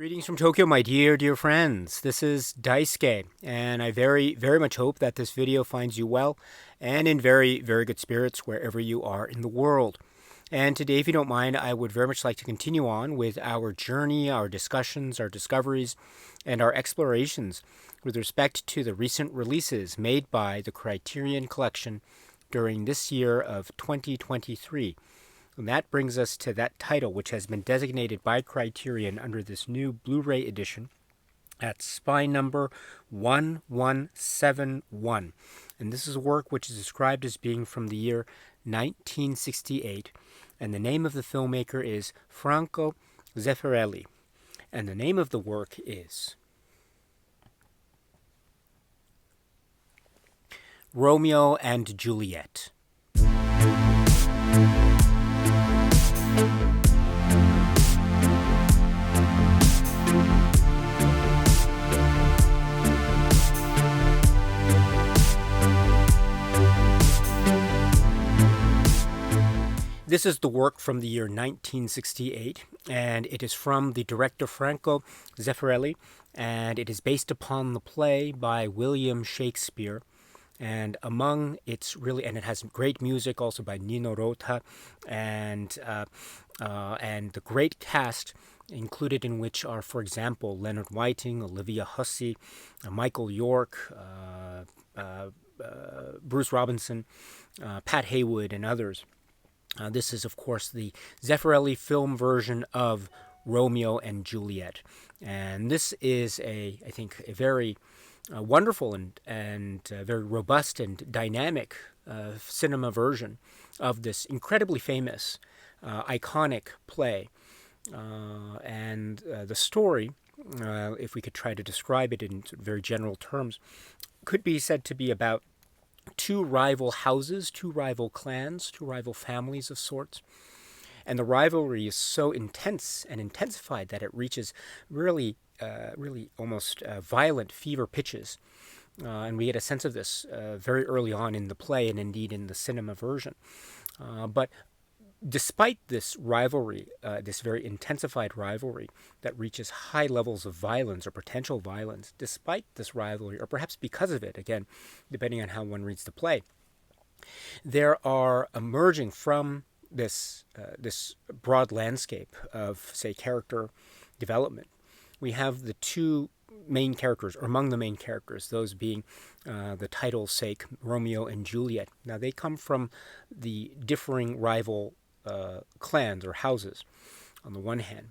Greetings from Tokyo, my dear friends. This is Daisuke, and I very much hope that this video finds you well and in very good spirits wherever you are in the world. And today, if you don't mind, I would very much like to continue on with our journey, our discussions, our discoveries, and our explorations with respect to the recent releases made by the Criterion Collection during this year of 2023. And that brings us to that title, which has been designated by Criterion under this new Blu-ray edition at spine number 1171. And this is a work which is described as being from the year 1968. And the name of the filmmaker is Franco Zeffirelli. And the name of the work is Romeo and Juliet. This is the work from the year 1968, and it is from the director Franco Zeffirelli, and it is based upon the play by William Shakespeare. And among its and it has great music also by Nino Rota, and the great cast included in which are, for example, Leonard Whiting, Olivia Hussey, Michael York, Bruce Robinson, Pat Haywood, and others. This is, of course, the Zeffirelli film version of Romeo and Juliet. And this is, I think, a very wonderful and very robust and dynamic cinema version of this incredibly famous, iconic play. And the story, if we could try to describe it in very general terms, could be said to be about two rival houses, two rival clans, two rival families of sorts. And the rivalry is so intense and intensified that it reaches really almost violent fever pitches. And we get a sense of this very early on in the play and indeed in the cinema version. But despite this rivalry, this very intensified rivalry that reaches high levels of violence or potential violence, despite this rivalry, or perhaps because of it, again, depending on how one reads the play, there are emerging from this broad landscape of, say, character development. We have the two main characters, or among the main characters, those being the title's sake, Romeo and Juliet. Now, they come from the differing rival clans or houses on the one hand,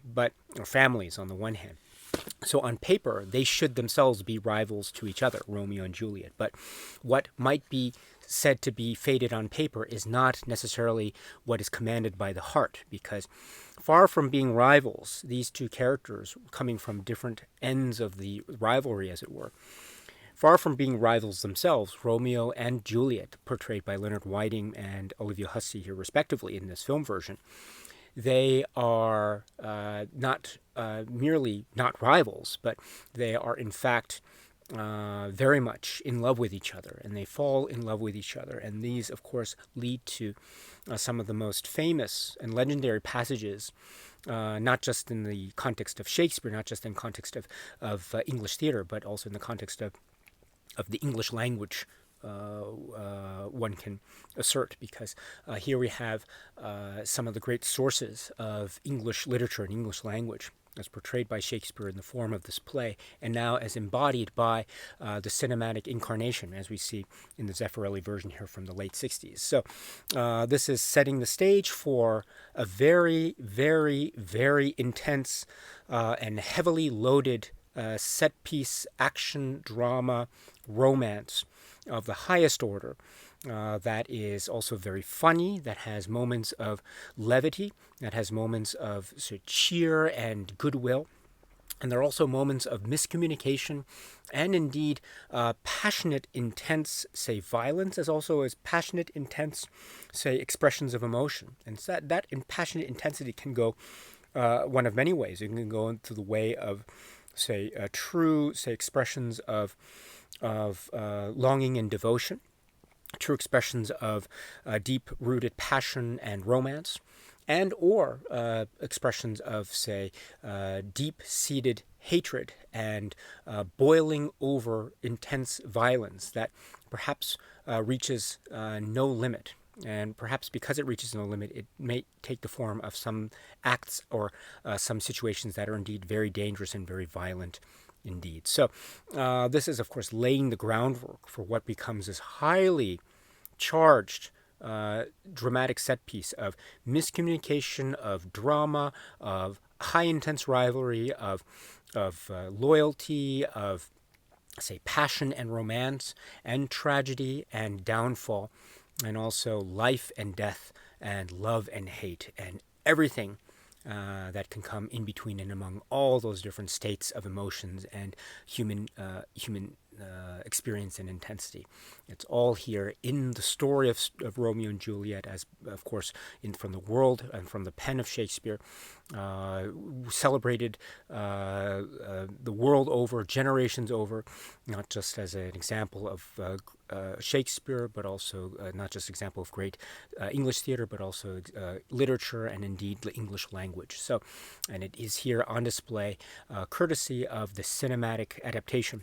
or families on the one hand. So on paper, they should themselves be rivals to each other, Romeo and Juliet. But what might be said to be fated on paper is not necessarily what is commanded by the heart, because far from being rivals, these two characters, coming from different ends of the rivalry, as it were, far from being rivals themselves, Romeo and Juliet, portrayed by Leonard Whiting and Olivia Hussey here respectively in this film version, they are not merely not rivals, but they are in fact very much in love with each other, and they fall in love with each other. And these, of course, lead to some of the most famous and legendary passages, not just in the context of Shakespeare, not just in context of English theater, but also in the context of the English language, one can assert, because here we have some of the great sources of English literature and English language as portrayed by Shakespeare in the form of this play, and now as embodied by the cinematic incarnation, as we see in the Zeffirelli version here from the late 60s. So this is setting the stage for a very intense and heavily loaded set-piece action drama romance of the highest order that is also very funny, that has moments of levity, that has moments of cheer and goodwill. And there are also moments of miscommunication and indeed passionate, intense, say, violence, as also as passionate, intense, say, expressions of emotion. And so that passionate intensity can go one of many ways. It can go into the way of, say, true, say, expressions of longing and devotion, true expressions of deep-rooted passion and romance. and or expressions of, say, deep-seated hatred and boiling over intense violence that perhaps reaches no limit. And perhaps because it reaches no limit, it may take the form of some acts or some situations that are indeed very dangerous and very violent indeed. So this is, of course, laying the groundwork for what becomes this highly charged dramatic set piece of miscommunication, of drama, of high intense rivalry, of loyalty, of, say, passion and romance, and tragedy and downfall, and also life and death, and love and hate, and everything that can come in between and among all those different states of emotions and human experience and intensity. It's all here in the story of Romeo and Juliet, as of course from the world and from the pen of Shakespeare, celebrated the world over, generations over, not just as an example of Shakespeare, but also not just example of great English theater, but also literature and indeed the English language. So, and it is here on display, courtesy of the cinematic adaptation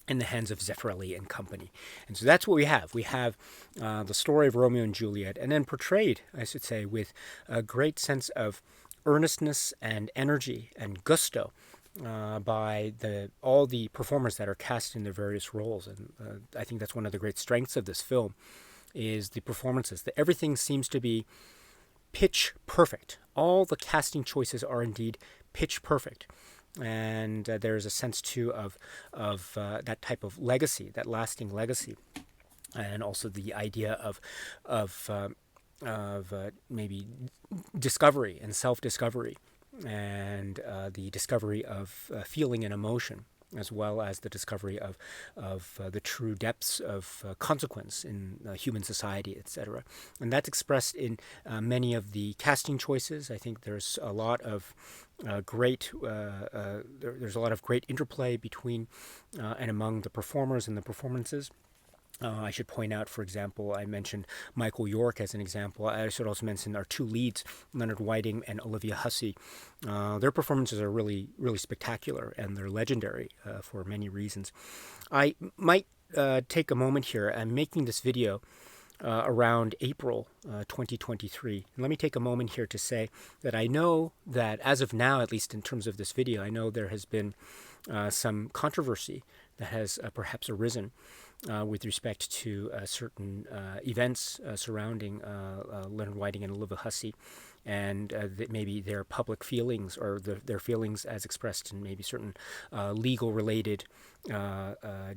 in the hands of Zeffirelli and company. And so that's what we have. We have the story of Romeo and Juliet, and then portrayed, I should say, with a great sense of earnestness and energy and gusto by all the performers that are cast in their various roles. And I think that's one of the great strengths of this film, is the performances. That everything seems to be pitch perfect. All the casting choices are indeed pitch perfect. And there's a sense too of that type of legacy, that lasting legacy, and also the idea of maybe discovery and self-discovery, and the discovery of feeling and emotion, as well as the discovery of the true depths of consequence in human society, etc. And that's expressed in many of the casting choices. I think there's a lot of there's a lot of great interplay between and among the performers and the performances. I should point out, for example, I mentioned Michael York as an example. I should also mention our two leads, Leonard Whiting and Olivia Hussey. Their performances are really, really spectacular, and they're legendary for many reasons. I might take a moment here. I'm making this video around April 2023. And let me take a moment here to say that I know that as of now, at least in terms of this video, I know there has been some controversy that has perhaps arisen with respect to certain events surrounding Leonard Whiting and Olivia Hussey, and maybe their public feelings, or their feelings as expressed in maybe certain legal-related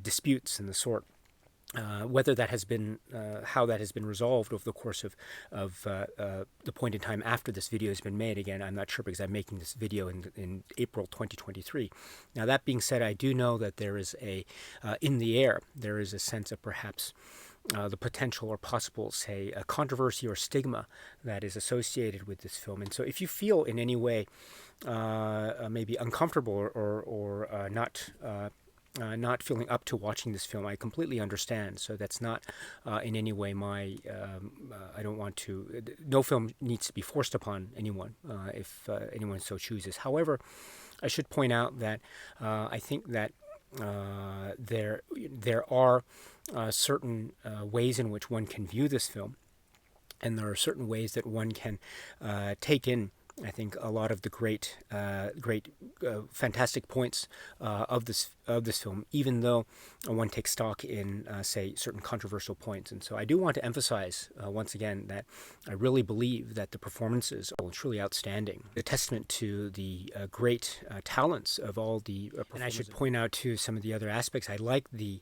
disputes and the sort. Whether that has been, how that has been resolved over the course of the point in time after this video has been made, again, I'm not sure, because I'm making this video in April 2023. Now, that being said, I do know that there is in the air, there is a sense of perhaps the potential or possible, say, a controversy or stigma that is associated with this film. And so if you feel in any way maybe uncomfortable or not feeling up to watching this film, I completely understand. So that's not in any way my, I don't want to, no film needs to be forced upon anyone if anyone so chooses. However, I should point out that I think that there are certain ways in which one can view this film, and there are certain ways that one can take in, I think, a lot of the great, fantastic points of this film, even though one takes stock in, say, certain controversial points. And so I do want to emphasize once again that I really believe that the performances are truly outstanding, a testament to the great talents of all the performers. And I should point out too some of the other aspects. I like the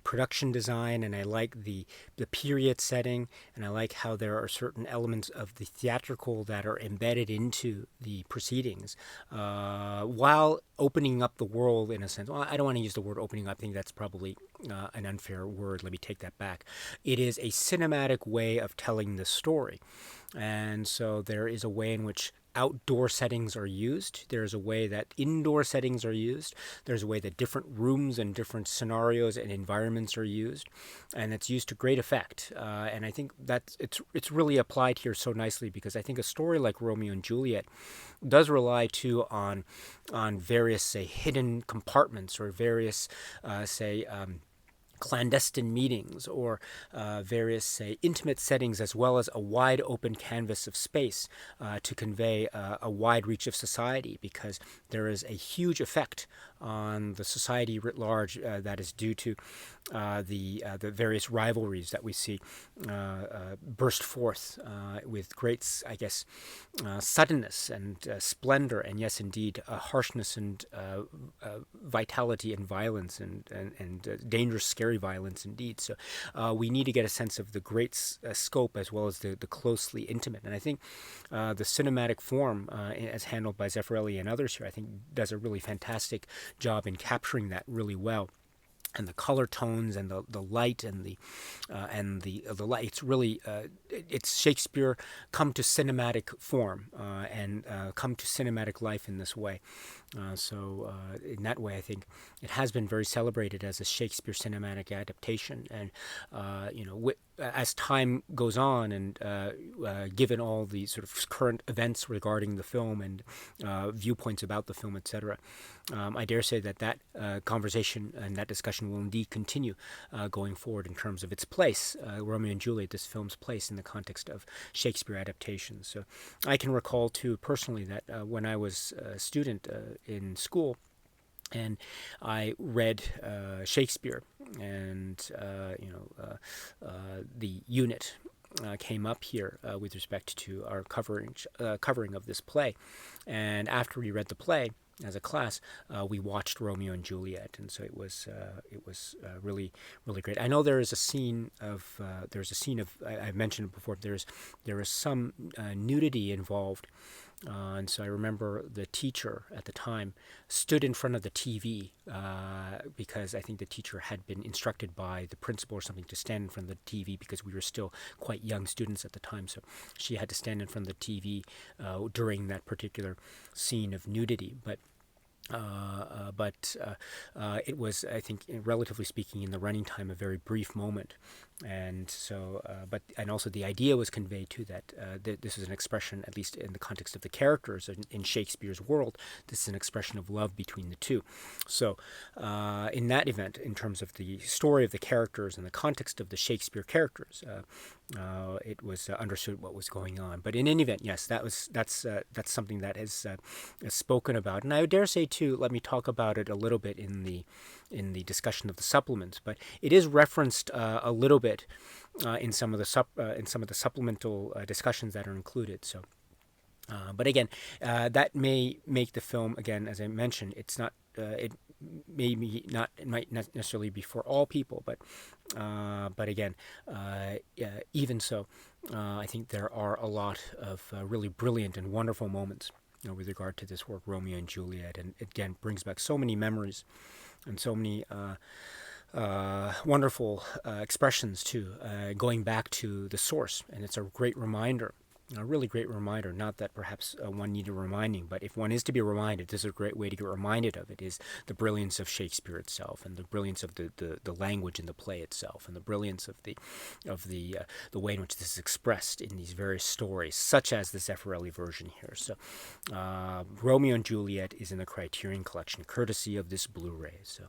production design, and I like the period setting, and I like how there are certain elements of the theatrical that are embedded into the proceedings, while opening up the world in a sense. Well, I don't want to use the word opening up. I think that's probably an unfair word. Let me take that back. It is a cinematic way of telling the story. And so there is a way in which outdoor settings are used. There's a way that indoor settings are used. There's a way that different rooms and different scenarios and environments are used, and it's used to great effect. And I think that it's really applied here so nicely, because I think a story like Romeo and Juliet does rely too on various, say, hidden compartments, or various, say, clandestine meetings, or various, say, intimate settings, as well as a wide open canvas of space to convey a wide reach of society, because there is a huge effect on the society writ large that is due to the various rivalries that we see burst forth with great, I guess, suddenness and splendor, and yes, indeed, harshness and vitality and violence, and dangerous, scary violence indeed. So we need to get a sense of the great scope, as well as the closely intimate. And I think the cinematic form, as handled by Zeffirelli and others here, I think does a really fantastic job in capturing that really well. And the color tones and the light and the light, it's really it's Shakespeare come to cinematic form and come to cinematic life in this way. So in that way, I think it has been very celebrated as a Shakespeare cinematic adaptation. And as time goes on, and given all the sort of current events regarding the film and viewpoints about the film, etc., I dare say that conversation and that discussion will indeed continue going forward in terms of its place, Romeo and Juliet, this film's place in the context of Shakespeare adaptations. So I can recall too personally that when I was a student in school, and I read Shakespeare, and the unit came up here with respect to our covering of this play, and after we read the play as a class, we watched Romeo and Juliet, and so it was really, really great. I know there is a scene of I mentioned it before. There is some nudity involved. And so I remember the teacher at the time stood in front of the TV because I think the teacher had been instructed by the principal or something to stand in front of the TV, because we were still quite young students at the time. So she had to stand in front of the TV during that particular scene of nudity. But it was, I think, relatively speaking, in the running time, a very brief moment. And so, and also the idea was conveyed too that this is an expression, at least in the context of the characters in Shakespeare's world, this is an expression of love between the two. So, in that event, in terms of the story of the characters and the context of the Shakespeare characters, it was understood what was going on. But in any event, yes, that's something that is spoken about, and I dare say too. Let me talk about it a little bit in the discussion of the supplements. But it is referenced a little bit in some of the supplemental discussions that are included. So. But again, that may make the film, again, as I mentioned, it's not. It might not necessarily be for all people, but again, even so, I think there are a lot of really brilliant and wonderful moments with regard to this work, Romeo and Juliet, and it, again, brings back so many memories and so many wonderful expressions too, going back to the source, and it's a great reminder. A really great reminder, not that perhaps one needed reminding, but if one is to be reminded, this is a great way to get reminded of it, is the brilliance of Shakespeare itself, and the brilliance of the language in the play itself, and the brilliance of the way in which this is expressed in these various stories, such as the Zeffirelli version here. So Romeo and Juliet is in the Criterion collection, courtesy of this Blu-ray. So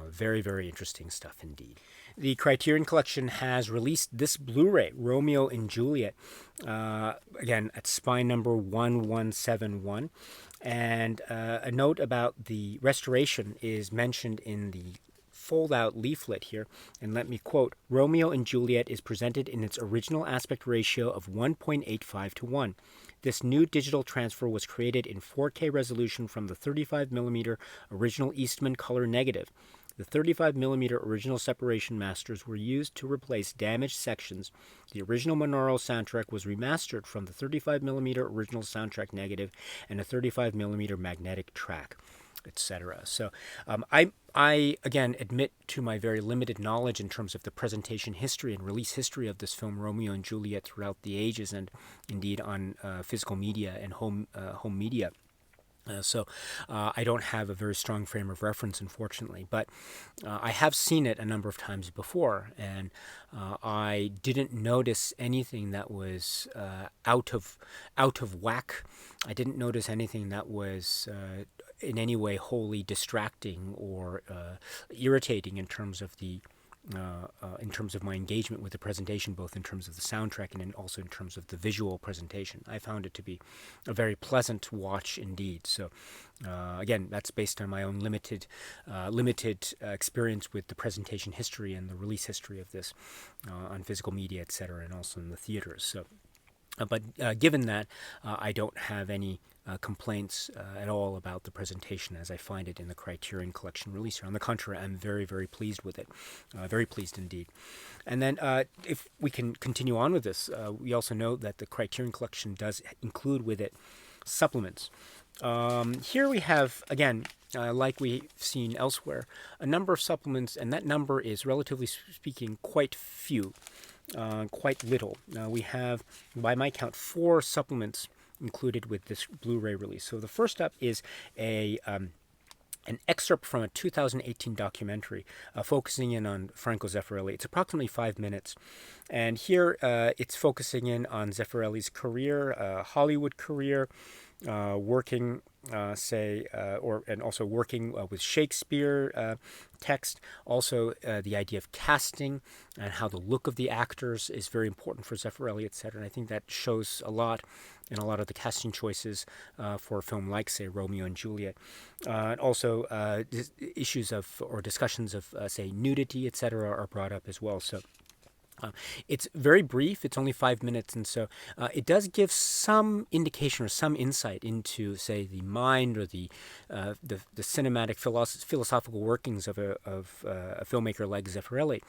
very, very interesting stuff indeed. The Criterion collection has released this Blu-ray, Romeo and Juliet, again, at spine number 1171. And a note about the restoration is mentioned in the fold-out leaflet here, and let me quote, Romeo and Juliet is presented in its original aspect ratio of 1.85 to 1. This new digital transfer was created in 4K resolution from the 35mm original Eastman color negative. The 35mm original separation masters were used to replace damaged sections. The original monaural soundtrack was remastered from the 35mm original soundtrack negative and a 35mm magnetic track. etc. So I again admit to my very limited knowledge in terms of the presentation history and release history of this film Romeo and Juliet throughout the ages, and indeed on physical media and home media. So I don't have a very strong frame of reference, unfortunately, but I have seen it a number of times before, and I didn't notice anything that was out of whack. I didn't notice anything that was in any way wholly distracting or irritating in terms of in terms of my engagement with the presentation, both in terms of the soundtrack and also in terms of the visual presentation. I found it to be a very pleasant watch indeed. So again, that's based on my own limited experience with the presentation history and the release history of this on physical media, etc., and also in the theaters. So, but given that, I don't have any complaints at all about the presentation as I find it in the Criterion Collection release here. On the contrary, I'm very, very pleased with it. Very pleased indeed. And then if we can continue on with this, we also know that the Criterion Collection does include with it supplements. Here we have, again, like we've seen elsewhere, a number of supplements, and that number is, relatively speaking, quite few, quite little. We have, by my count, 4 supplements included with this Blu-ray release. So the first up is an excerpt from a 2018 documentary focusing in on Franco Zeffirelli. It's approximately 5 minutes, and here it's focusing in on Zeffirelli's career, Hollywood career, working, and also working with Shakespeare text. Also, the idea of casting and how the look of the actors is very important for Zeffirelli, etc. And I think that shows a lot in a lot of the casting choices for a film like, say, Romeo and Juliet. And also, issues of or discussions of, say, nudity, etc., are brought up as well. So. It's very brief. It's only 5 minutes, and so it does give some indication or some insight into, say, the mind or the cinematic philosophical workings of a filmmaker like Zeffirelli.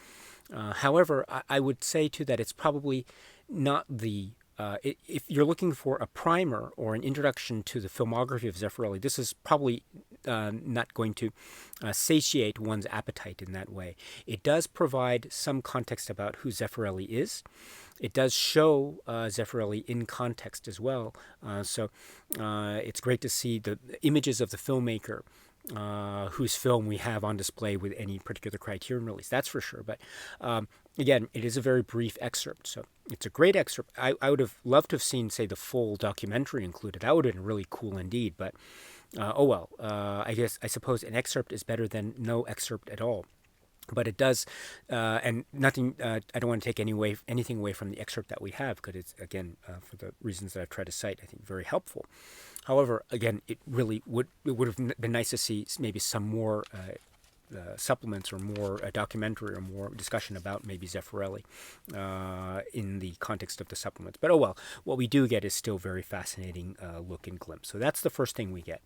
However, I would say too that it's probably not the if you're looking for a primer or an introduction to the filmography of Zeffirelli, this is probably not going to satiate one's appetite in that way. It does provide some context about who Zeffirelli is. It does show Zeffirelli in context as well. So it's great to see the images of the filmmaker whose film we have on display with any particular Criterion release. That's for sure. But again, it is a very brief excerpt. So it's a great excerpt. I would have loved to have seen, say, the full documentary included. That would have been really cool indeed. But oh well. I suppose an excerpt is better than no excerpt at all. But it does, and nothing. I don't want to take anything away from the excerpt that we have, because it's, again, for the reasons that I've tried to cite, I think very helpful. However, again, it would have been nice to see maybe some more supplements or more documentary or more discussion about maybe Zeffirelli in the context of the supplements. But oh well, what we do get is still very fascinating look and glimpse. So that's the first thing we get.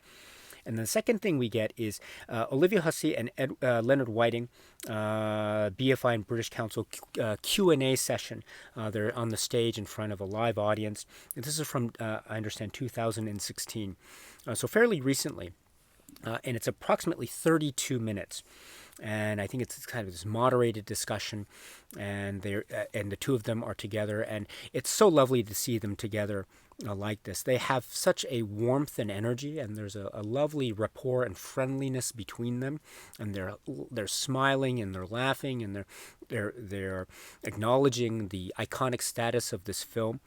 And the second thing we get is Olivia Hussey and Leonard Whiting, BFI and British Council Q&A session. They're on the stage in front of a live audience. And this is from, I understand, 2016. So fairly recently. And it's approximately 32 minutes. And I think it's kind of this moderated discussion, and the two of them are together, and it's so lovely to see them together like this. They have such a warmth and energy, and there's a lovely rapport and friendliness between them, and they're smiling and they're laughing, and they're acknowledging the iconic status of this film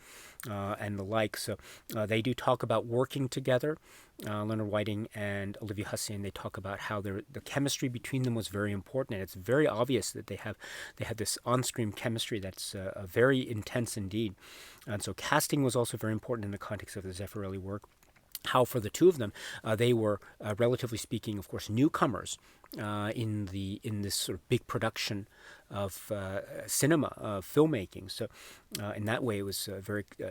and the like. So they do talk about working together. Leonard Whiting and Olivia Hussey, and they talk about how the chemistry between them was very important, and it's very obvious that they have this on-screen chemistry that's very intense indeed. And so casting was also very important in the context of the Zeffirelli work. How for the two of them, they were, relatively speaking, of course, newcomers in this sort of big production of cinema, of filmmaking. So in that way, it was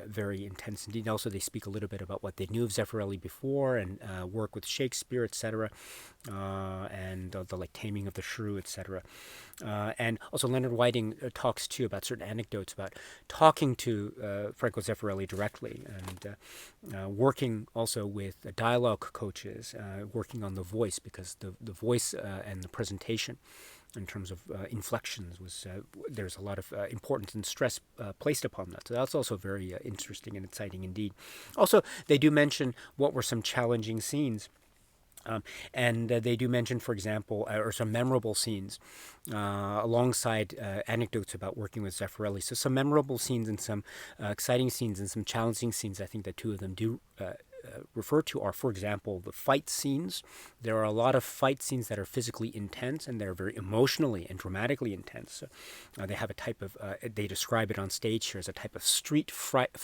very intense indeed. Also, they speak a little bit about what they knew of Zeffirelli before and work with Shakespeare, etc., and the like Taming of the Shrew, etc. And also, Leonard Whiting talks too about certain anecdotes about talking to Franco Zeffirelli directly and working also with dialogue coaches, working on the voice, because the voice and the presentation in terms of inflections was there's a lot of importance and stress placed upon that. So that's also very interesting and exciting indeed. Also, they do mention what were some challenging scenes. And they do mention, for example, or some memorable scenes alongside anecdotes about working with Zeffirelli. So some memorable scenes and some exciting scenes and some challenging scenes I think the two of them do refer to are, for example, the fight scenes. There are a lot of fight scenes that are physically intense and they're very emotionally and dramatically intense. So, they have a type of, they describe it on stage here as a type of street fight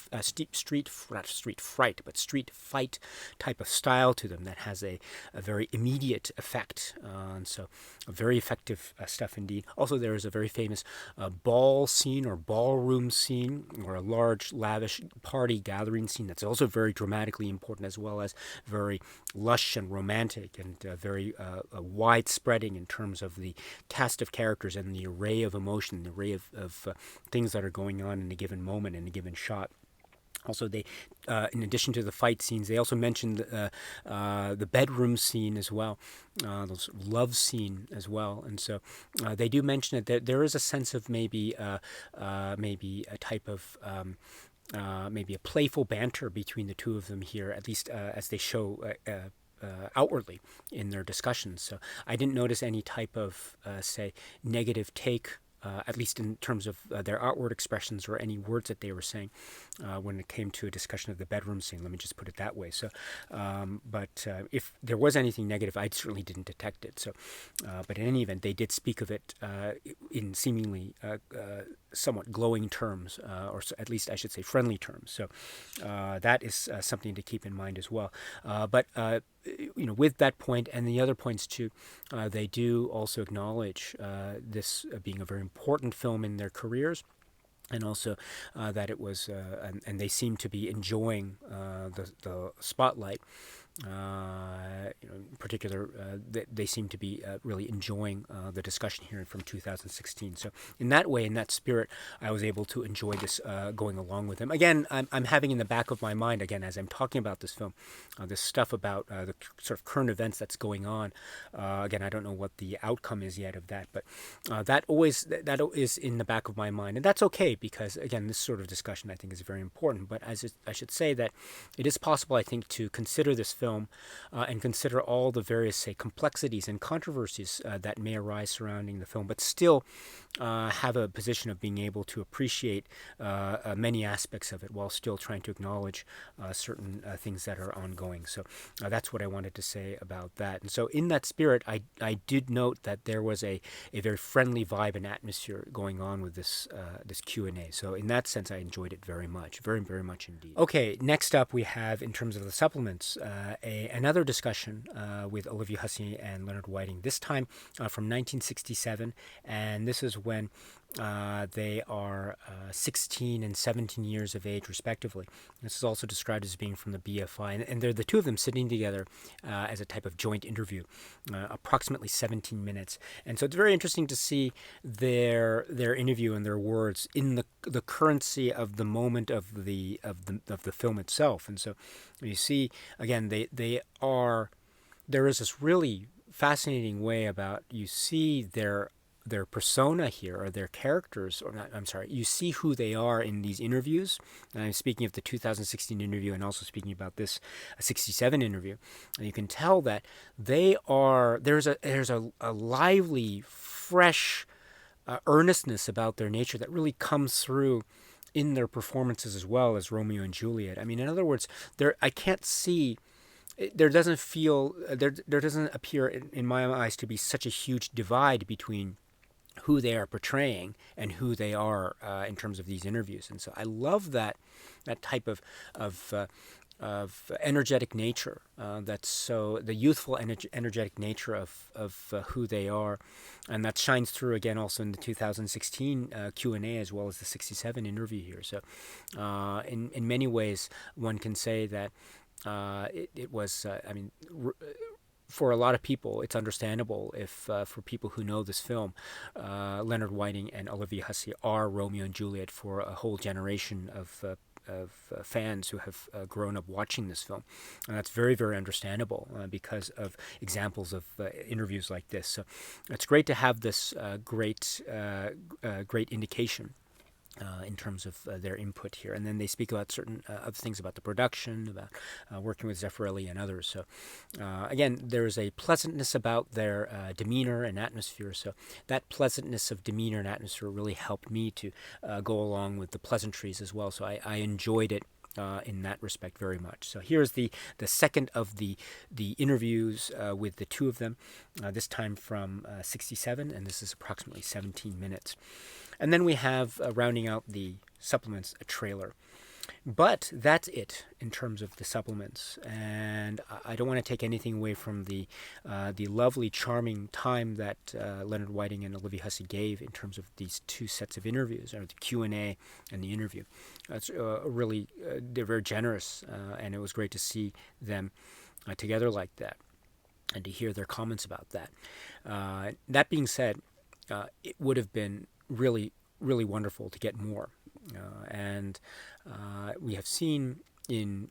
type of style to them that has a very immediate effect. And so very effective stuff indeed. Also, there is a very famous ball scene or ballroom scene or a large lavish party gathering scene that's also very dramatically important, as well as very lush and romantic and very widespreading in terms of the cast of characters and the array of emotion, the array of things that are going on in a given moment, in a given shot. Also, they, in addition to the fight scenes, they also mentioned the bedroom scene as well, the love scene as well. And so they do mention that there is a sense of maybe a type of maybe a playful banter between the two of them here, at least as they show outwardly in their discussions. So I didn't notice any type of, say, negative take, at least in terms of their outward expressions or any words that they were saying when it came to a discussion of the bedroom scene. Let me just put it that way. So, but if there was anything negative, I certainly didn't detect it. So, but in any event, they did speak of it in seemingly somewhat glowing terms, or at least I should say friendly terms. So that is something to keep in mind as well. But with that point and the other points too, they do also acknowledge this being a very important film in their careers. And also that it was, and they seem to be enjoying the spotlight. In particular, they seem to be really enjoying the discussion here from 2016. So in that way, in that spirit, I was able to enjoy this going along with them. Again, I'm having in the back of my mind, again, as I'm talking about this film, this stuff about the sort of current events that's going on. Again, I don't know what the outcome is yet of that, but that is in the back of my mind. And that's okay, because, again, this sort of discussion, I think, is very important. But I should say that it is possible, I think, to consider this film and consider all the various, say, complexities and controversies that may arise surrounding the film, but still have a position of being able to appreciate many aspects of it while still trying to acknowledge certain things that are ongoing. So that's what I wanted to say about that. And so in that spirit, I did note that there was a very friendly vibe and atmosphere going on with this Q&A. So in that sense, I enjoyed it very much, very, very much indeed. Okay, next up we have, in terms of the supplements, another discussion with Olivia Hussey and Leonard Whiting, this time from 1967, and this is when they are 16 and 17 years of age, respectively. This is also described as being from the BFI, and they're the two of them sitting together as a type of joint interview, approximately 17 minutes. And so it's very interesting to see their interview and their words in the currency of the moment of the film itself. And so you see, again, there is this really fascinating way about, you see their persona here, or their characters, or not, I'm sorry, you see who they are in these interviews. And I'm speaking of the 2016 interview and also speaking about this 67 interview. And you can tell that there's a lively, fresh earnestness about their nature that really comes through in their performances as well as Romeo and Juliet. I mean, in other words, I can't see, there doesn't appear in my eyes to be such a huge divide between who they are portraying and who they are in terms of these interviews. And so I love that type of energetic nature. That's so the youthful, energetic nature of who they are, and that shines through again also in the 2016 Q&A as well as the 67 interview here. So, in many ways, one can say that it was. For a lot of people, it's understandable if, for people who know this film, Leonard Whiting and Olivia Hussey are Romeo and Juliet for a whole generation of fans who have grown up watching this film. And that's very, very understandable because of examples of interviews like this. So it's great to have this great indication in terms of their input here. And then they speak about certain other things about the production, about working with Zeffirelli and others. So again, there's a pleasantness about their demeanor and atmosphere. So that pleasantness of demeanor and atmosphere really helped me to go along with the pleasantries as well. So I enjoyed it in that respect very much. So here's the second of the interviews with the two of them, this time from 67, and this is approximately 17 minutes. And then we have, rounding out the supplements, a trailer. But that's it in terms of the supplements, and I don't want to take anything away from the lovely, charming time that Leonard Whiting and Olivia Hussey gave in terms of these two sets of interviews, or the Q&A and the interview. It's really, they're very generous, and it was great to see them together like that, and to hear their comments about that. That being said, it would have been really, really wonderful to get more. And we have seen in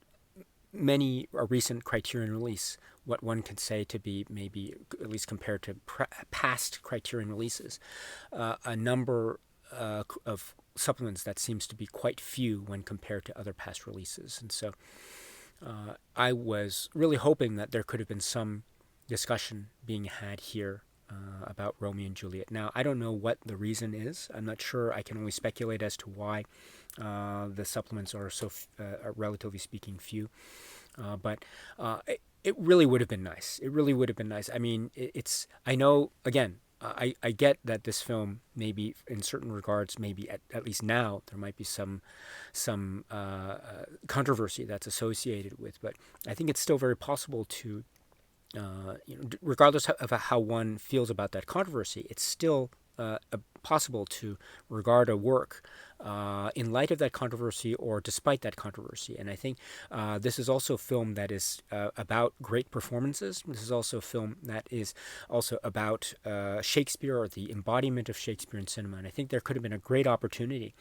many a recent Criterion release what one could say to be, maybe at least compared to past Criterion releases, a number of supplements that seems to be quite few when compared to other past releases. And so I was really hoping that there could have been some discussion being had here about Romeo and Juliet. Now, I don't know what the reason is. I'm not sure. I can only speculate as to why the supplements are so, relatively speaking, few. But it really would have been nice. It really would have been nice. I mean, I know, again, I get that this film, maybe in certain regards, maybe at least now, there might be some controversy that's associated with, but I think it's still very possible to regardless of how one feels about that controversy, it's still possible to regard a work in light of that controversy or despite that controversy. And I think this is also a film that is about great performances. This is also a film that is also about Shakespeare, or the embodiment of Shakespeare in cinema. And I think there could have been a great opportunity,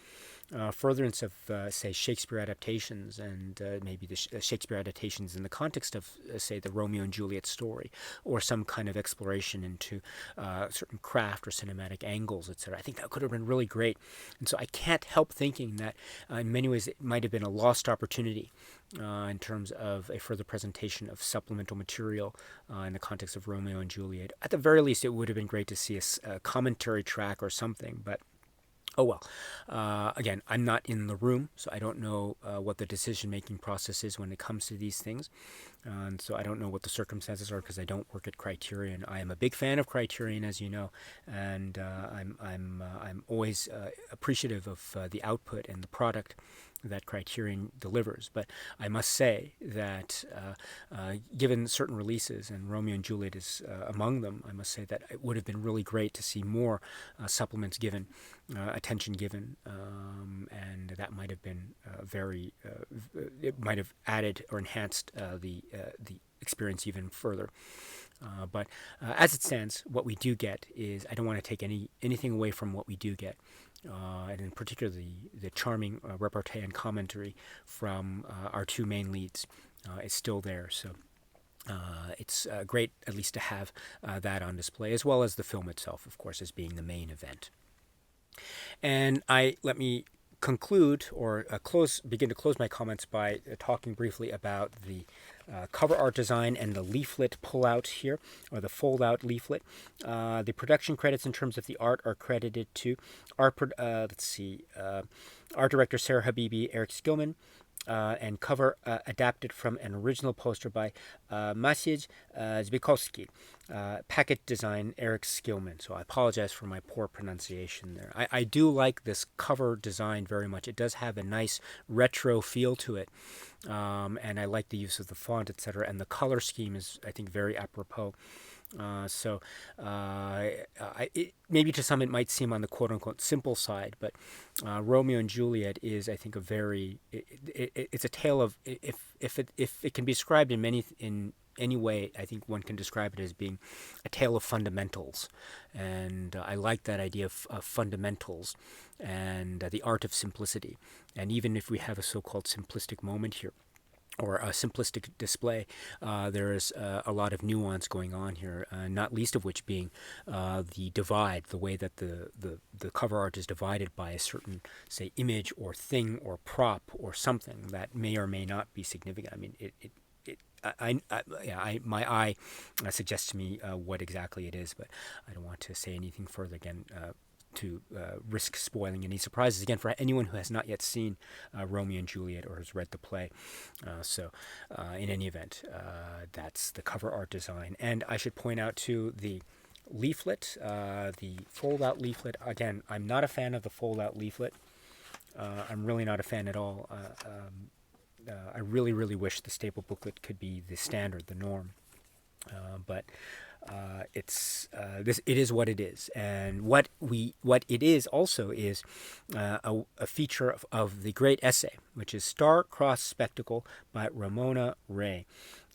furtherance of, say, Shakespeare adaptations, and maybe the Shakespeare adaptations in the context of, say, the Romeo and Juliet story, or some kind of exploration into certain craft or cinematic angles, etc. I think that could have been really great. And so I can't help thinking that in many ways it might have been a lost opportunity in terms of a further presentation of supplemental material in the context of Romeo and Juliet. At the very least, it would have been great to see a commentary track or something, but oh well. Again, I'm not in the room, so I don't know what the decision-making process is when it comes to these things. And so I don't know what the circumstances are because I don't work at Criterion. I am a big fan of Criterion, as you know, and I'm always appreciative of the output and the product that Criterion delivers. But I must say that given certain releases, and Romeo and Juliet is among them, I must say that it would have been really great to see more supplements given, attention given, and that might have been it might have added or enhanced the experience even further. But as it stands, what we do get is, I don't want to take anything away from what we do get, and in particular the charming repartee and commentary from our two main leads is still there. So it's great at least to have that on display, as well as the film itself, of course, as being the main event. And let me conclude or begin to close my comments by talking briefly about the cover art design and the leaflet pullout here, or the fold-out leaflet. The production credits in terms of the art are credited to art director Sarah Habibi, Eric Skillman, and cover adapted from an original poster by Maciej Zbikowski. Packet design, Eric Skillman. So I apologize for my poor pronunciation there. I do like this cover design very much. It does have a nice retro feel to it. And I like the use of the font, etc. And the color scheme is, I think, very apropos. Maybe to some it might seem on the quote-unquote simple side, but Romeo and Juliet is, I think, it's a tale of, if it can be described in any way, I think one can describe it as being a tale of fundamentals, and I like that idea of fundamentals and the art of simplicity. And even if we have a so-called simplistic moment here, or a simplistic display, there is a lot of nuance going on here, not least of which being the divide, the way that the cover art is divided by a certain, say, image or thing or prop or something that may or may not be significant. I mean, my eye suggests to me what exactly it is, but I don't want to say anything further again. To risk spoiling any surprises again for anyone who has not yet seen Romeo and Juliet or has read the play. In any event, that's the cover art design. And I should point out too the leaflet, the fold-out leaflet. Again, I'm not a fan of the fold-out leaflet. I'm really not a fan at all. I really, really wish the staple booklet could be the standard, the norm. But it is what it is, and what it is also is a feature of the great essay, which is Star-Crossed Spectacle by Ramona Wray.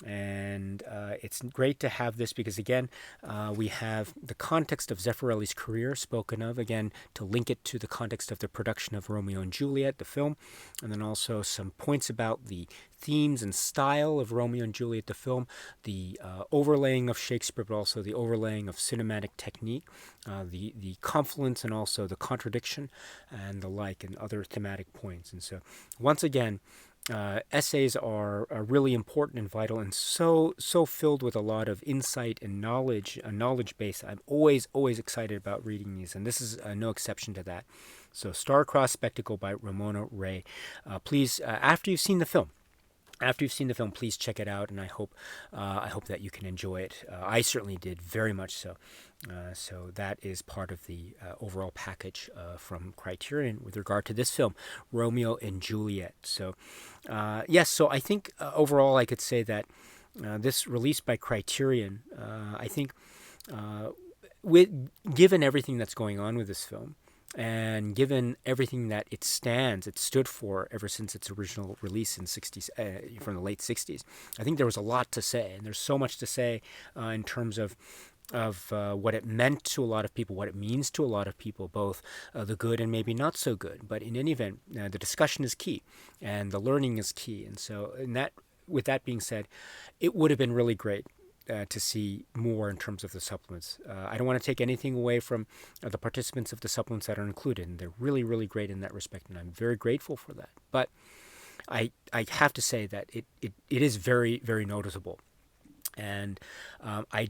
And it's great to have this because, again, we have the context of Zeffirelli's career spoken of, again, to link it to the context of the production of Romeo and Juliet, the film, and then also some points about the themes and style of Romeo and Juliet, the film, the overlaying of Shakespeare, but also the overlaying of cinematic technique, the confluence and also the contradiction and the like, and other thematic points. And so, once again, essays are really important and vital, and so filled with a lot of insight and knowledge, a knowledge base. I'm always excited about reading these, and this is no exception to that. So, Star-Crossed Spectacle by Ramona Wray. Please, after you've seen the film, please check it out, and I hope that you can enjoy it. I certainly did, very much so. So that is part of the overall package from Criterion with regard to this film, Romeo and Juliet. So, yes, so I think overall I could say that this release by Criterion, I think, given everything that's going on with this film, and given everything that it stood for ever since its original release in from the late 60s, I think there was a lot to say, and there's so much to say in terms of what it meant to a lot of people, what it means to a lot of people, both the good and maybe not so good. But in any event, the discussion is key, and the learning is key. And so, with that being said, it would have been really great to see more in terms of the supplements. I don't want to take anything away from the participants of the supplements that are included, and they're really, really great in that respect, and I'm very grateful for that. But I have to say that it is very, very noticeable, and I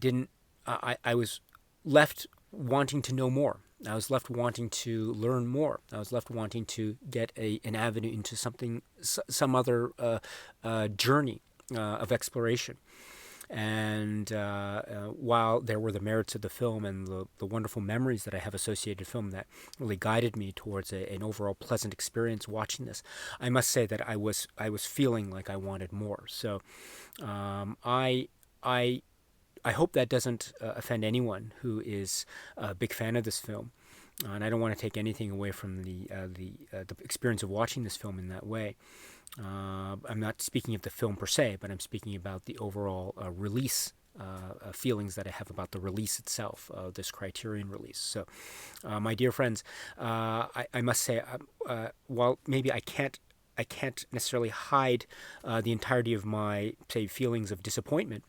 was left wanting to know more. I was left wanting to learn more. I was left wanting to get an avenue into some other journey of exploration. And while there were the merits of the film and the wonderful memories that I have associated with film that really guided me towards an overall pleasant experience watching this, I must say that I was feeling like I wanted more. So I hope that doesn't offend anyone who is a big fan of this film. And I don't want to take anything away from the experience of watching this film in that way. I'm not speaking of the film per se, but I'm speaking about the overall release feelings that I have about the release itself, this Criterion release. So, my dear friends, I must say, while maybe I can't necessarily hide the entirety of my, say, feelings of disappointment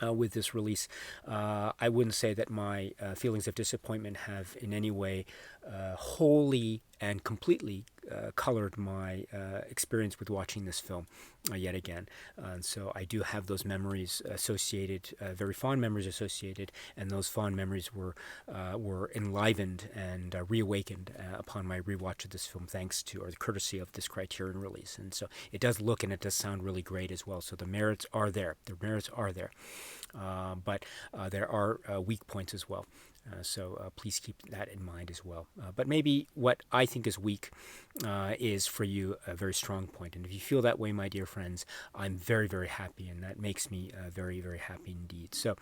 with this release, I wouldn't say that my feelings of disappointment have in any way wholly and completely colored my experience with watching this film yet again. And so I do have those memories associated, very fond memories associated, and those fond memories were enlivened and reawakened upon my rewatch of this film, thanks to, or the courtesy of, this Criterion release. And so it does look and it does sound really great as well. So the merits are there. The merits are there. But there are weak points as well. So please keep that in mind as well. But maybe what I think is weak is for you a very strong point. And if you feel that way, my dear friends, I'm very, very happy, and that makes me very, very happy indeed. So,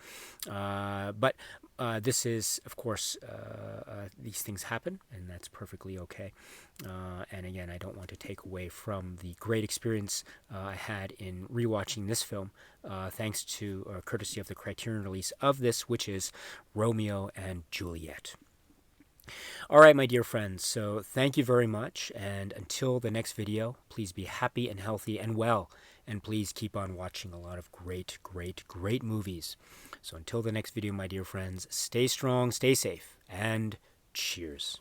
but this is, of course, these things happen, and that's perfectly okay. And again, I don't want to take away from the great experience I had in rewatching this film, thanks to courtesy of the Criterion release of this, which is Romeo and Juliet. All right, my dear friends, so thank you very much, and until the next video, please be happy and healthy and well, and please keep on watching a lot of great, great, great movies. So until the next video, my dear friends, stay strong, stay safe, and cheers.